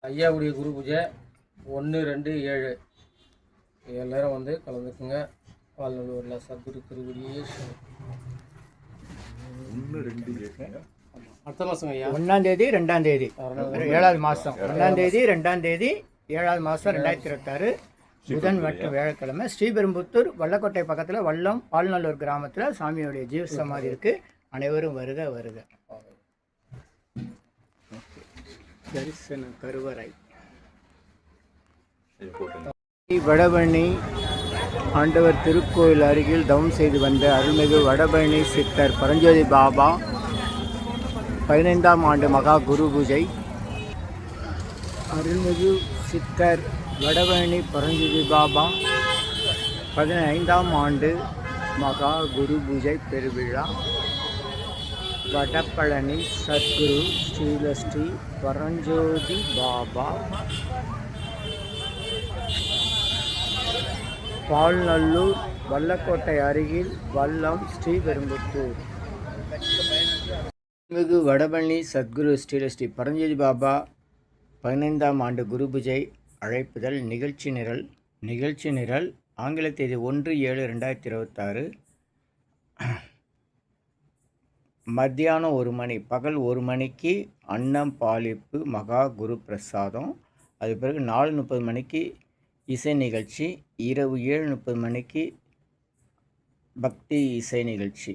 ஐயாவுடைய குரு பூஜை 1, 2, 7 எல்லாரும் வந்து கலந்துக்குங்க. வாழ்நூறுல சத்குரு திருவடியே அடுத்த மாதம் ஐயா 1ஆம் தேதி 2ஆம் தேதி 7வது மாதம் 1ஆம் தேதி 2ஆம் தேதி 7வது மாதம் 2026 புதன் மற்றும் வியாழக்கிழமை ஸ்ரீபெரும்புத்தூர் வல்லக்கோட்டை பக்கத்தில் வல்லம் பால்நல்லூர் கிராமத்தில் சாமியோடைய ஜீவ சமாதி இருக்குது. அனைவரும் வருக வருக. தரிசன கருவறை வடபழனி ஆண்டவர் திருக்கோயில் அருகில் தவம் செய்து வந்த அருள்மிகு வடபழனி சித்தர் பரஞ்சோதி பாபா 15ஆம் ஆண்டு மகா குரு பூஜை. அருள்மிகு சித்தர் வடபழனி பரஞ்சோதி பாபா 15ஆம் ஆண்டு மகா குரு பூஜை பெருவிழா. வடபழனி சத்குரு ஸ்ரீலஸ்ரீ பரஞ்சோதி பாபா பால்நல்லூர் வல்லக்கோட்டை அருகில் வல்லம் ஸ்ரீபெரும்புத்தூர். மிகு வடபழனி சத்குரு ஸ்ரீலஸ்ரீ பரஞ்சோதி பாபா 15ஆம் ஆண்டு குரு பூஜை அழைப்புதல் நிகழ்ச்சி நிரல் ஆங்கில தேதி 1/7/2026 மத்தியானம் 1 மணி பகல் 1 மணிக்கு அன்னம் பாலிப்பு மகா குரு பிரசாதம். அது பிறகு 4:30 மணிக்கு இசை நிகழ்ச்சி. இரவு 7:30 மணிக்கு பக்தி இசை நிகழ்ச்சி.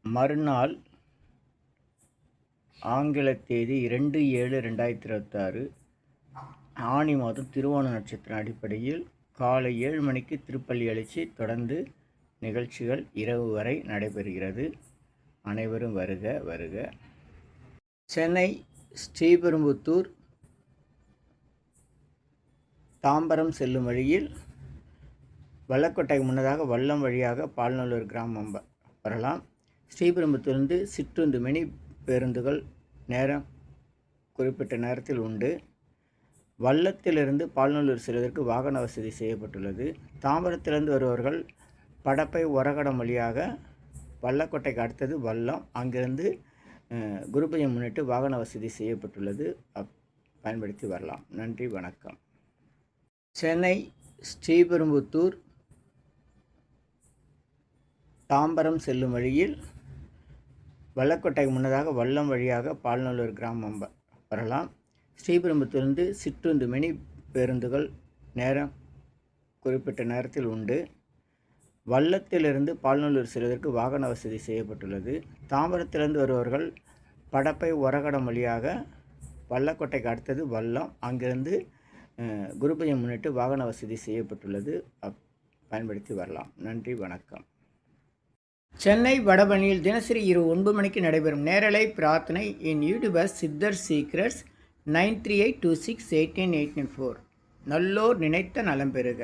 மறுநாள் ஆங்கில தேதி 2/7/2026 ஆனி மாதம் திருவோண நட்சத்திரம் அடிப்படையில் காலை 7 மணிக்கு திருப்பள்ளி எழுச்சி. தொடர்ந்து நிகழ்ச்சிகள் இரவு வரை நடைபெறுகிறது. அனைவரும் வருக வருக. சென்னை ஸ்ரீபெரும்புத்தூர் தாம்பரம் செல்லும் வழியில் வல்லக்கோட்டைக்கு முன்னதாக வல்லம் வழியாக பால்நல்லூர் கிராமம் வரலாம். ஸ்ரீபெரும்புத்தூரிலிருந்து சிற்றுந்து மினி பேருந்துகள் நேரம் குறிப்பிட்ட நேரத்தில் உண்டு. வல்லத்திலிருந்து பால்நல்லூர் செல்வதற்கு வாகன வசதி செய்யப்பட்டுள்ளது. தாம்பரத்திலிருந்து வருபவர்கள் படப்பை ஒரகடம் வழியாக வல்லக்கோட்டைக்கு அடுத்தது வல்லம், அங்கிருந்து குருபூஜை முன்னிட்டு வாகன வசதி செய்யப்பட்டுள்ளது. பயன்படுத்தி வரலாம். நன்றி, வணக்கம். சென்னை ஸ்ரீபெரும்புத்தூர் தாம்பரம் செல்லும் வழியில் வல்லக்கோட்டைக்கு முன்னதாக வல்லம் வழியாக பால்நல்லூர் கிராமம் வரலாம். ஸ்ரீபெரும்புத்தூரிலிருந்து சிற்றுந்து மினி பேருந்துகள் நேரம் குறிப்பிட்ட நேரத்தில் உண்டு. வல்லத்திலிருந்து பால்நல்லூர் செல்வதற்கு வாகன வசதி செய்யப்பட்டுள்ளது. தாம்பரத்திலிருந்து வருபவர்கள் படப்பை ஒரகடம் வழியாக வல்லக்கோட்டைக்கு அடுத்தது வல்லம், அங்கிருந்து குருபூஜை முன்னிட்டு வாகன வசதி செய்யப்பட்டுள்ளது. பயன்படுத்தி வரலாம். நன்றி, வணக்கம். சென்னை வடபழனியில் தினசரி இரவு 9 மணிக்கு நடைபெறும் நேரலை பிரார்த்தனை இன் யூடியூபர் சித்தர் சீக்ரெட்ஸ் 9382689894. நல்லோர் நினைத்த நலம் பெறுக.